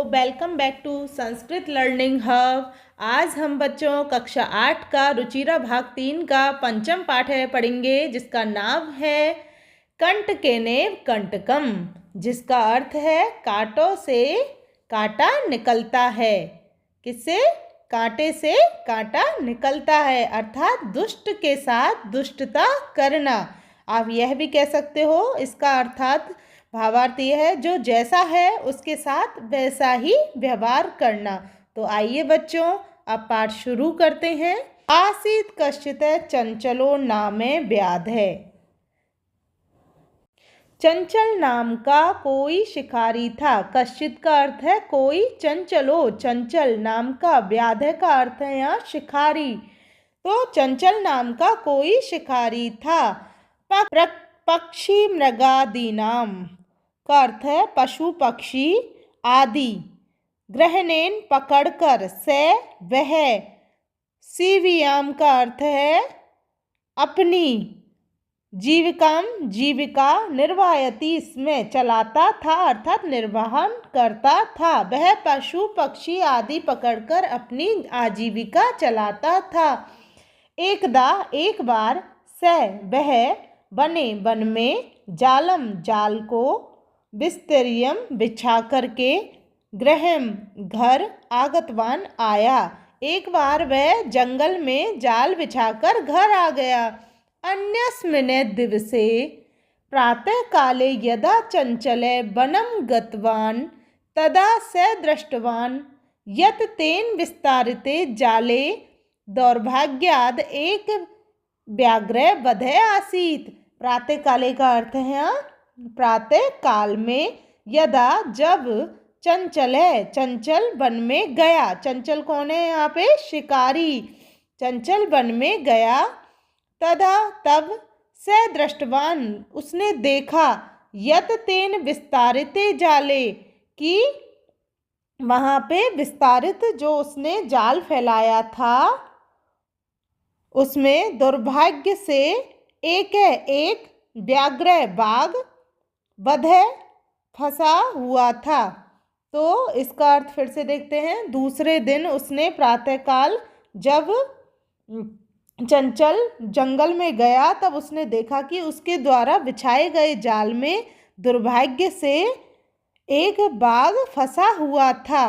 Welcome back to Sanskrit learning hub. आज हम बच्चों कक्षा 8 का रुचिरा भाग 3 का पंचम पाठ पढ़ेंगे, जिसका नाम है कंटकेनेव कंटकम, जिसका अर्थ है कांटों से कांटा निकलता है। किससे? कांटे से कांटा निकलता है, अर्थात दुष्ट के साथ दुष्टता करना। आप यह भी कह सकते हो, इसका अर्थात भावार्थ यह है जो जैसा है उसके साथ वैसा ही व्यवहार करना। तो आइए बच्चों, अब पाठ शुरू करते हैं। आसीत कश्चित चंचलो नामे व्याधे। चंचल नाम का कोई शिकारी था। कश्चित का अर्थ है कोई, चंचलो चंचल नाम का, व्याधे का अर्थ है यहाँ शिकारी। तो चंचल नाम का कोई शिकारी था। पक्षी मृगादीनाम का अर्थ है पशु पक्षी आदि। ग्रहणेन पकड़कर, से वह। सीवियाम का अर्थ है अपनी। जीविकाम जीविका, निर्वाहयति इसमें चलाता था, अर्थात निर्वाहन करता था। वह पशु पक्षी आदि पकड़कर अपनी आजीविका चलाता था। एकदा एक बार, स वह, बने वन में, जालम जाल को, विस्तरियम बिछा करके, गृहम घर, आगतवान आया। एक बार वह जंगल में जाल बिछाकर घर आ गया। अन्यस्मिने दिवसे प्रातः काले यदा चंचले वनम गतवान तदा स दृष्टवान यत तेन विस्तारिते जाले दौर्भाग्याद एक व्याघ्र वधे आसीत। प्रातः काले का अर्थ है प्रातः काल में, यदा जब, चंचल है चंचल वन में गया। चंचल कौन है यहाँ पे? शिकारी। चंचल वन में गया। तदा तब, स दृष्टवान उसने देखा, यत तेन विस्तारिते जाले कि वहाँ पे विस्तारित जो उसने जाल फैलाया था उसमें दुर्भाग्य से एक व्याघ्र बाघ वध फंसा हुआ था। तो इसका अर्थ फिर से देखते हैं। दूसरे दिन उसने प्रातःकाल जब चंचल जंगल में गया, तब उसने देखा कि उसके द्वारा बिछाए गए जाल में दुर्भाग्य से एक बाघ फंसा हुआ था।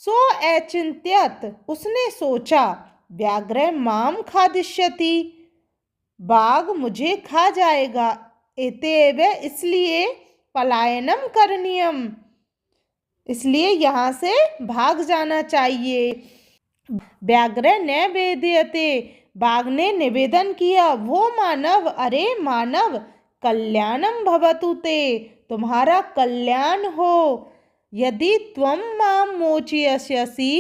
सो अचिंत्यत उसने सोचा, व्याघ्र माम खादिष्यति बाघ मुझे खा जाएगा। एतेव इसलिए पलायनम करणीयम इसलिए यहाँ से भाग जाना चाहिए। व्याघ्र न वेदयते बाघ ने निवेदन किया, वो मानव, अरे मानव, कल्याणम भवतु ते तुम्हारा कल्याण हो। यदि त्वं मां मोचयसि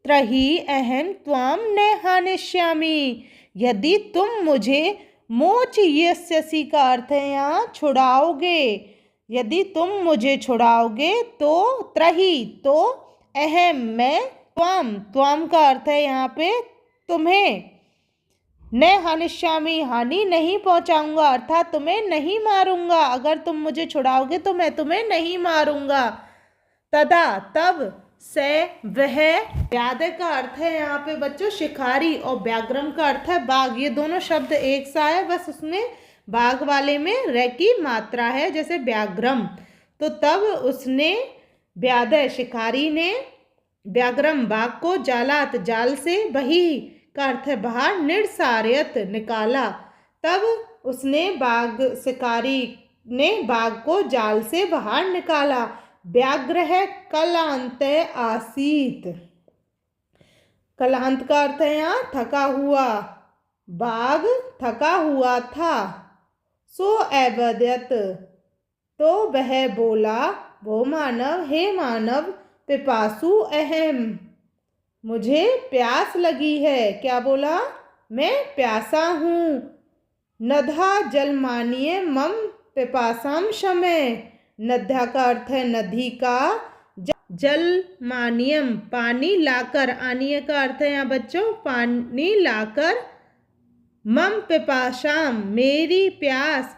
त्रहि अहं त्वां न हानिष्यामि। यदि तुम मुझे मोचयसि का अर्थ है यहाँ छुड़ाओगे, यदि तुम मुझे छुड़ाओगे तो, त्रही तो, अहम मैं, त्वाम त्वाम का अर्थ है यहाँ पे तुम्हें, न हानिष्यामि हानि नहीं पहुँचाऊंगा, अर्थात तुम्हें नहीं मारूंगा। अगर तुम मुझे छुड़ाओगे तो मैं तुम्हें नहीं मारूंगा। तदा तब, से वह, व्याध का अर्थ है यहाँ पे बच्चों शिकारी, और व्याघ्रम का अर्थ है बाघ। ये दोनों शब्द एक सा है, बस उसमें बाघ वाले में र की मात्रा है, जैसे व्याघ्रम। तो तब उसने, व्याध शिकारी ने, व्याघ्रम बाघ को, जालात जाल से, बही का अर्थ है बाहर, निर्सार्यत निकाला। तब उसने शिकारी ने बाघ को जाल से बाहर निकाला। व्याघ्र कलांत आसीत। कलांत का अर्थ है यहाँ थका हुआ, बाघ थका हुआ था। सो अवदयत तो वह बोला, वो मानव, हे मानव, पिपासु अहम मुझे प्यास लगी है। क्या बोला? मैं प्यासा हूँ। नधा जलमानीय मम पिपासाम शमय। नद्या का अर्थ है नदी का, जलमानियम पानी लाकर, आनीय का अर्थ है यहाँ बच्चों पानी लाकर, मम पिपासाम मेरी प्यास,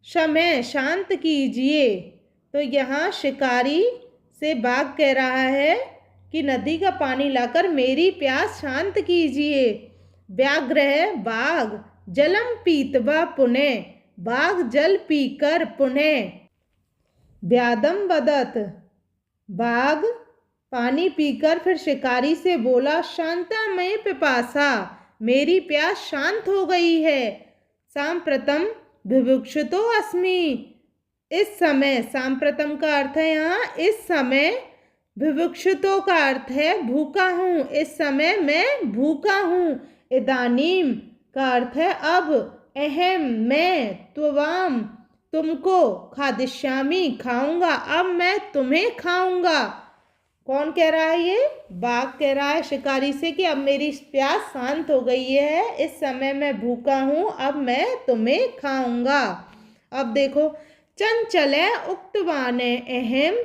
शमय शांत कीजिए। तो यहाँ शिकारी से बाघ कह रहा है कि नदी का पानी लाकर मेरी प्यास शांत कीजिए। व्याघ्र है बाघ, जलम पीतवा पुनः, बाघ जल पीकर पुनः व्यादम वदत, बाघ पानी पीकर फिर शिकारी से बोला, शांता मय पिपासा, मेरी प्यास शांत हो गई है। सांप्रतम विभुक्षुतो अस्मि, इस समय, सांप्रतम का अर्थ है यहाँ इस समय, विभुक्षुतो का अर्थ है भूखा हूँ, इस समय मैं भूखा हूँ। इदानीम का अर्थ है अब, अहम मैं, त्वाम तुमको, खादिष्यामि खाऊंगा, अब मैं तुम्हें खाऊंगा। कौन कह रहा है ये? बाघ कह रहा है शिकारी से कि अब मेरी प्यास शांत हो गई है, इस समय मैं भूखा हूँ, अब मैं तुम्हें खाऊंगा। अब देखो, चंचले उक्तवान अहम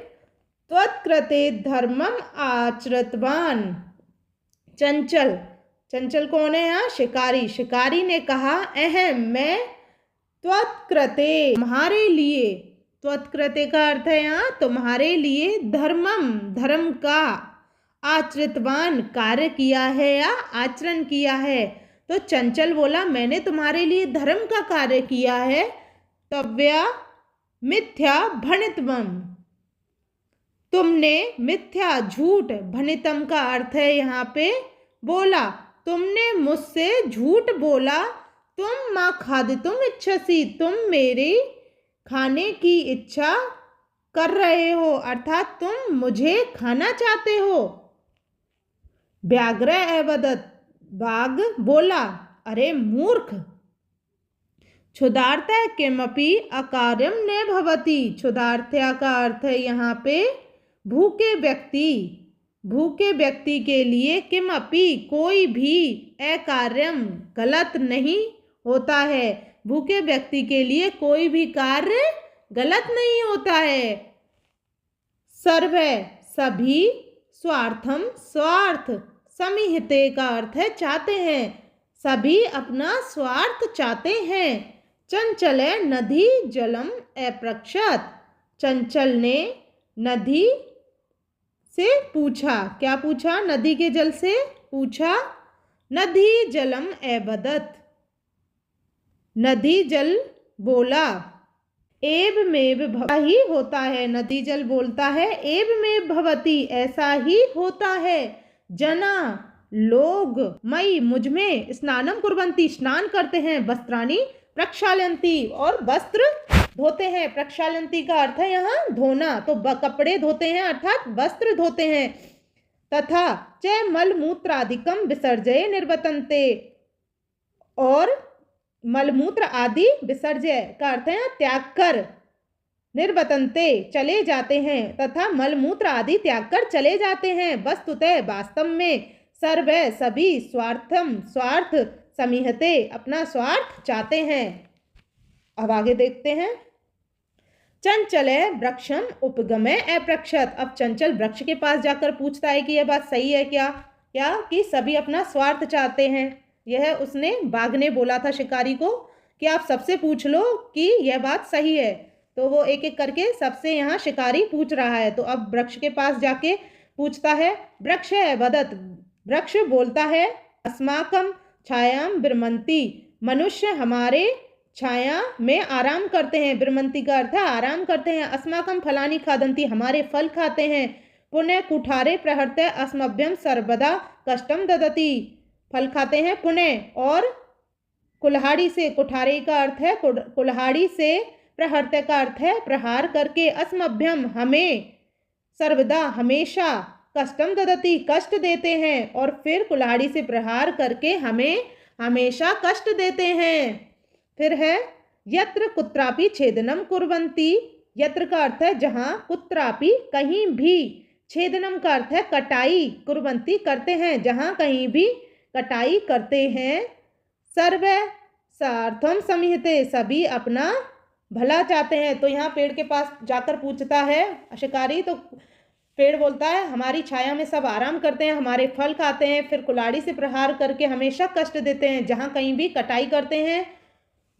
त्वत्कृते धर्मम आचरतवान। चंचल, चंचल कौन है यहाँ? शिकारी। शिकारी ने कहा, अहम मैं, त्वत्कृते तुम्हारे लिए, त्वत्कृते का अर्थ है यहाँ तुम्हारे लिए, धर्मम धर्म का, आचरितवान कार्य किया है या आचरण किया है। तो चंचल बोला, मैंने तुम्हारे लिए धर्म का कार्य किया है। तव्या मिथ्या भणितवम, तुमने मिथ्या झूठ, भणितम का अर्थ है यहाँ पे बोला, तुमने मुझसे झूठ बोला। तुम माँ खादितुम इच्छसी, तुम मेरी खाने की इच्छा कर रहे हो, अर्थात तुम मुझे खाना चाहते हो। व्याघ्र अवदत्, बाघ बोला, अरे मूर्ख, क्षुधार्थ किमपि अकार्यम न भवति। क्षुधार्थ्या का अर्थ है यहाँ पे भूखे व्यक्ति, भूखे व्यक्ति के लिए किमपि कोई भी अकार्यम गलत नहीं होता है, भूखे व्यक्ति के लिए कोई भी कार्य गलत नहीं होता है। सर्वे सभी, स्वार्थम स्वार्थ, समीहते का अर्थ है चाहते हैं, सभी अपना स्वार्थ चाहते हैं। चंचले नदी जलम अपृक्षत, चंचल ने नदी से पूछा, क्या पूछा? नदी के जल से पूछा। नदी जलम अवदत्, नदी जल बोला, एवमेव भवति, ही होता है, नदी जल बोलता है एवमेव भवति, ऐसा ही होता है। जना लोग मई मुझमें, स्नानम कुर्वन्ति स्नान करते हैं, वस्त्राणि प्रक्षालयन्ति और वस्त्र धोते हैं। प्रक्षालयन्ति का अर्थ है यहाँ धोना, तो कपड़े धोते हैं अर्थात वस्त्र धोते हैं। तथा च मलमूत्रादिकम विसर्जय निर्वतन्ते, और मलमूत्र आदि विसर्जय का अर्थ है त्याग कर, निर्वतन्ते चले जाते हैं, तथा मलमूत्र आदि त्याग कर चले जाते हैं। वस्तुतः वास्तव में, सर्वे सभी, स्वार्थम स्वार्थ, समीहते अपना स्वार्थ चाहते हैं। अब आगे देखते हैं। चंचले वृक्षम उपगमे अपृक्षत, अब चंचल वृक्ष के पास जाकर पूछता है कि यह बात सही है क्या? क्या कि सभी अपना स्वार्थ चाहते हैं? यह उसने, बाघ ने बोला था शिकारी को कि आप सबसे पूछ लो कि यह बात सही है। तो वो एक एक करके सबसे यहाँ शिकारी पूछ रहा है। तो अब वृक्ष के पास जाके पूछता है। वृक्ष वदत, वृक्ष बोलता है, अस्माकम छायाम विरमंती, मनुष्य हमारे छाया में आराम करते हैं। विरमंती का अर्थ है आराम करते हैं। अस्माकम फलानी खादंती, हमारे फल खाते हैं। पुनः कुठारे प्रहरते अस्मभ्यम सर्वदा कष्टम ददती, फल खाते हैं पुनः। और कुल्हाड़ी से, कुठारे का अर्थ है कुल्हाड़ी से, प्रहरते का अर्थ है प्रहार करके, अस्मभ्यम हमें, सर्वदा हमेशा, कष्टम ददती कष्ट देते हैं, और फिर कुल्हाड़ी से प्रहार करके हमें हमेशा कष्ट देते हैं। फिर है यत्र कुत्रापि छेदनम कुर्वन्ति, यत्र का अर्थ है जहाँ, कुत्रापि कहीं भी, छेदनम का अर्थ है कटाई, कुर्वन्ति करते हैं, जहाँ कहीं भी कटाई करते हैं। सर्वे सार्थम समीहते, सभी अपना भला चाहते हैं। तो यहाँ पेड़ के पास जाकर पूछता है शिकारी, तो पेड़ बोलता है हमारी छाया में सब आराम करते हैं, हमारे फल खाते हैं, फिर कुल्हाड़ी से प्रहार करके हमेशा कष्ट देते हैं, जहाँ कहीं भी कटाई करते हैं,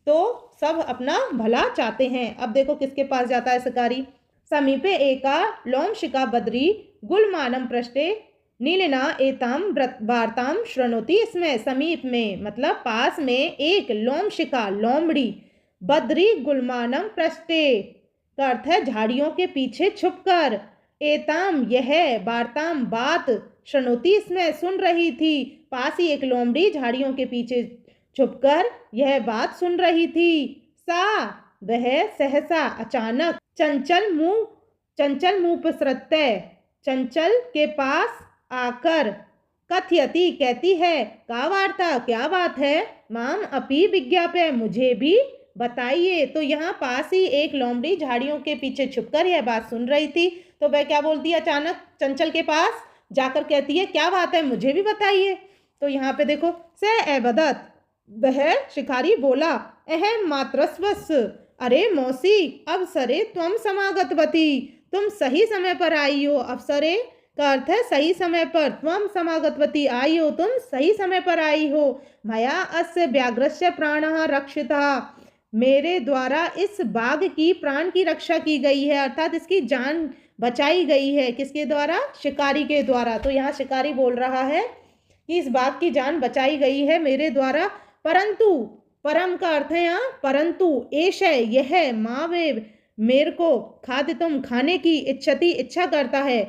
तो सब अपना भला चाहते हैं। अब देखो किसके पास जाता है शिकारी। समीपे एका लोमशिका बद्री गुलमानम पृष्ठे नीलिना एताम वार्ताम श्रृणोति। इसमें समीप में मतलब पास में एक लोमशिका लोमड़ी, बद्री गुलमानम पृष्ठे का अर्थ है झाड़ियों के पीछे छुपकर, एताम यह, वार्ताम बात, श्रृणोति इसमें सुन रही थी। पास ही एक लोमड़ी झाड़ियों के पीछे छुपकर यह बात सुन रही थी। सा वह सहसा अचानक चंचल मुंह प्रसृत्य चंचल के पास आकर कथयति कहती है, का वार्ता क्या बात है, माम अपि विज्ञाप्य मुझे भी बताइए। तो यहाँ पास ही एक लोमड़ी झाड़ियों के पीछे छुपकर यह बात सुन रही थी। तो वह क्या बोलती है, अचानक चंचल के पास जाकर कहती है, क्या बात है मुझे भी बताइए। तो यहाँ पे देखो, स एवदत वह शिकारी बोला, अहम मात्रस्वस अरे मौसी अवसरे त्वम समागतवती, तुम सही समय पर आई हो। अवसरे का अर्थ है सही समय पर, त्वम समागतवती आई हो, तुम सही समय पर आई हो। मया अस्य व्याघ्रस्य प्राणः रक्षितः, मेरे द्वारा इस बाघ की प्राण की रक्षा की गई है, अर्थात इसकी जान बचाई गई है। किसके द्वारा, शिकारी के द्वारा। तो यहाँ शिकारी बोल रहा है कि इस बाघ की जान बचाई गई है मेरे द्वारा। परंतु, परम का अर्थ है यहाँ परंतु, एश यह, मावे मेरे को, खाद्य तुम खाने की, इच्छति इच्छा करता है,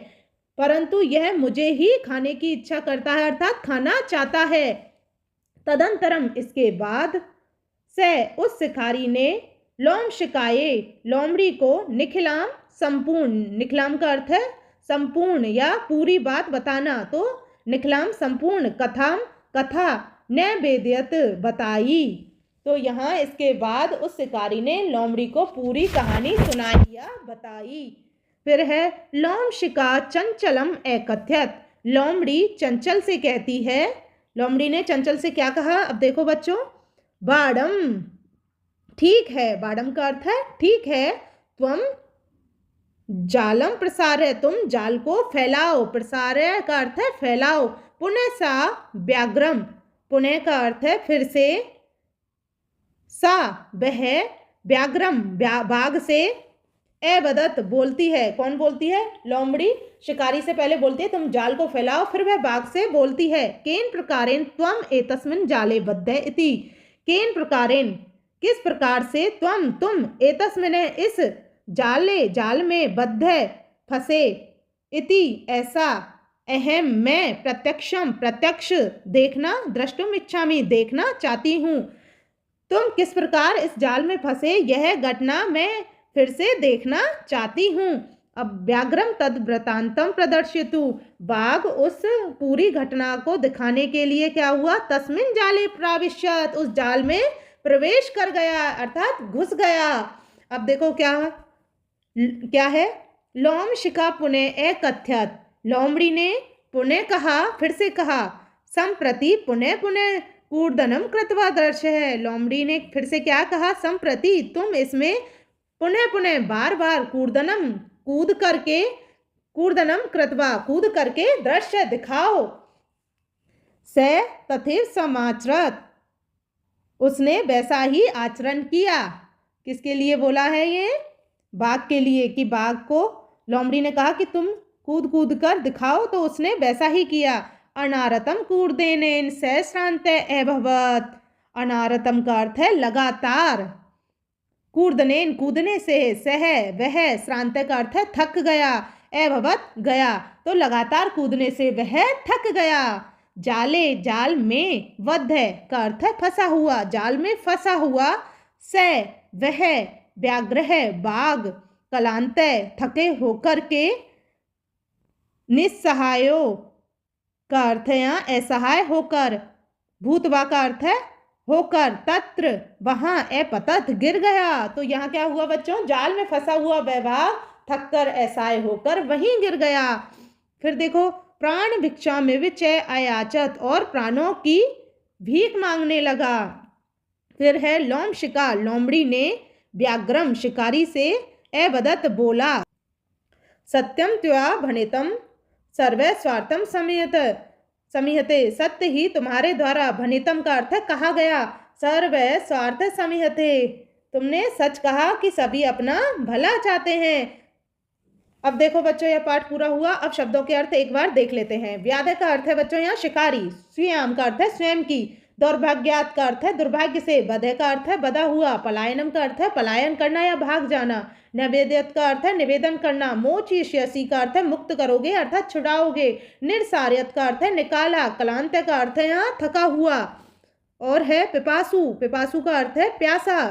परंतु यह मुझे ही खाने की इच्छा करता है, अर्थात खाना चाहता है। तदंतरम इसके बाद, से उस शिकारी ने, लोमशिकाये लोमड़ी को, निखिलाम संपूर्ण, निखिलाम का अर्थ है संपूर्ण या पूरी बात बताना, तो निखिलाम संपूर्ण, कथाम कथा, नैवेद्यत बताई। तो यहाँ इसके बाद उस शिकारी ने लोमड़ी को पूरी कहानी सुनाई या बताई। फिर है लोमशिका चंचलम एकथ्यत, लोमड़ी चंचल से कहती है, लोमड़ी ने चंचल से क्या कहा, अब देखो बच्चों, बाड़म ठीक है, बाड़म का अर्थ है ठीक है, त्वम जालम प्रसारय, तुम जाल को फैलाओ, प्रसारय का अर्थ है फैलाओ, पुनः सा व्याघ्रम, पुनः का अर्थ है फिर से, सा वह, व्याघ्रम बाघ से, एवदत बोलती है, कौन बोलती है, लोमड़ी शिकारी से पहले बोलती है तुम जाल को फैलाओ, फिर वह बाघ से बोलती है, केन प्रकारेण त्वम एतस्मिन् जाले बद्ध इति, केन प्रकारेण किस प्रकार से, त्वम तुम, एतस्मिन् इस जाल में, बद्ध फंसे, इति ऐसा, अहम मैं, प्रत्यक्षम प्रत्यक्ष देखना, द्रष्टुम इच्छामि देखना चाहती हूँ, तुम किस प्रकार इस जाल में फंसे यह घटना मैं फिर से देखना चाहती हूँ। अब व्याघ्रम तद वृतांतम प्रदर्शितु, बाघ उस पूरी घटना को दिखाने के लिए क्या हुआ, तस्मिन जाले प्राविश्यत, उस जाल में प्रवेश कर गया, अर्थात घुस गया। अब देखो क्या है, लोमशिका पुनः एकथ्यत, लोमड़ी ने पुनः कहा, फिर से कहा, संप्रति पुनः कूर्दनम कृत्वा दर्श है, लोमड़ी ने फिर से क्या कहा, संप्रति तुम इसमें पुनः बार बार, कूर्दनम कूर्दनम कृत्वा कूद करके दृश्य दिखाओ, से तथैव समाचरत, उसने वैसा ही आचरण किया। किसके लिए बोला है ये, बाघ के लिए, कि बाघ को लोमड़ी ने कहा कि तुम कूद कर दिखाओ, तो उसने वैसा ही किया। अनारतम कूर्देनेन सहस्रांत अभवत, अनारतम का अर्थ है लगातार, कूर्दनेन कूदने से, सह वह, श्रांत का अर्थ है थक गया, अभवत गया, तो लगातार कूदने से वह थक गया। जाले जाल में, वध का अर्थ है फंसा हुआ, जाल में फंसा हुआ, स वह, व्याघ्र बाघ, कलांत थके होकर के, निस्सहायो का अर्थ है यहाँ असहाय होकर, भूतवा का अर्थ है होकर, तत्र वहां, अपतत गिर गया। तो यहाँ क्या हुआ बच्चों, जाल में फंसा हुआ वह थक कर असहाय होकर वहीं गिर गया। फिर देखो, प्राण भिक्षा में विचय अयाचत, और प्राणों की भीख मांगने लगा। फिर है लोमशिका, लोमड़ी ने व्याघ्रम शिकारी से अवदत बोला, सत्यम त्वया भणितम सर्वे स्वार्थम समीहते, सत्य ही तुम्हारे द्वारा, भणितम का अर्थ कहा गया, सर्वे स्वार्थ समीहते, तुमने सच कहा कि सभी अपना भला चाहते हैं, अब देखो बच्चों, यह पाठ पूरा हुआ। अब शब्दों के अर्थ एक बार देख लेते हैं। व्याध का अर्थ है बच्चों यहाँ शिकारी। स्वयं का अर्थ है स्वयं की। दौर्भाग्यात का अर्थ है दुर्भाग्य से। बधे का अर्थ है बधा हुआ। पलायनम का अर्थ है पलायन करना या भाग जाना। निवेद्यत का अर्थ है निवेदन करना। मोचिष्यसि का अर्थ है मुक्त करोगे अर्थात छुड़ाओगे। निरसार्यत का अर्थ है निकाला। कलांत का अर्थ है यहाँ थका हुआ। और है पिपासु। पिपासु का अर्थ है प्यासा।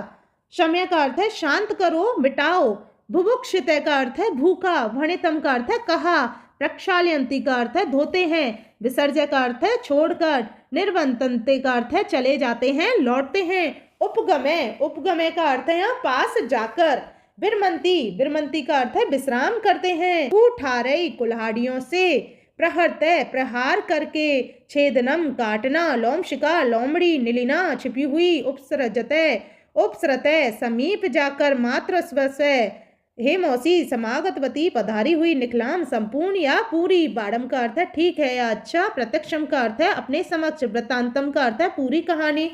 शम्य का अर्थ है शांत करो, मिटाओ। बुभुक्षित का अर्थ है भूखा। भणितम का अर्थ है कहा। प्रक्षालयंती का अर्थ है धोते हैं। विसर्जय का अर्थ है छोड़कर। निर्वंतन्ते का अर्थ है चले जाते हैं, लौटते हैं। उपगमय। उपगमय का अर्थ है यहाँ पास जाकर। बिरमंती। बिरमंती का अर्थ है विश्राम करते हैं। कुठारई। कुल्हाड़ियों से। प्रहरतय। प्रहार करके। छेदनम। काटना। लोमशिका। लोमड़ी। नीलिना। छिपी हुई। उपसृजतय। उपसृतय। समीप जाकर। मात्र स्वस्य। हे मौसी। समागतवती। पधारी हुई। निकलाम। संपूर्ण या पूरी। बाड़म का अर्थ है ठीक है या अच्छा। प्रत्यक्षम का अर्थ है अपने समक्ष। वृत्तांतम का अर्थ है पूरी कहानी।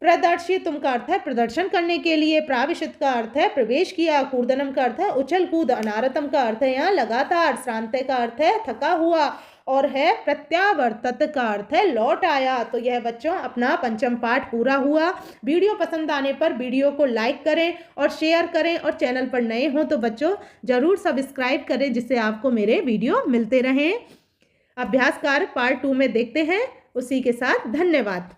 प्रदर्शितुम का अर्थ है प्रदर्शन करने के लिए। प्राविशित का अर्थ है प्रवेश किया। कूर्दनम का अर्थ है उछल कूद। अनारतम का अर्थ है यहाँ लगातार। श्रांत का अर्थ है थका हुआ। और है प्रत्यावर्तत का अर्थ है लौट आया। तो यह बच्चों अपना पंचम पाठ पूरा हुआ। वीडियो पसंद आने पर वीडियो को लाइक करें और शेयर करें, और चैनल पर नए हों तो बच्चों जरूर सब्सक्राइब करें, जिससे आपको मेरे वीडियो मिलते रहें। अभ्यास कार्य पार्ट 2 में देखते हैं। उसी के साथ धन्यवाद।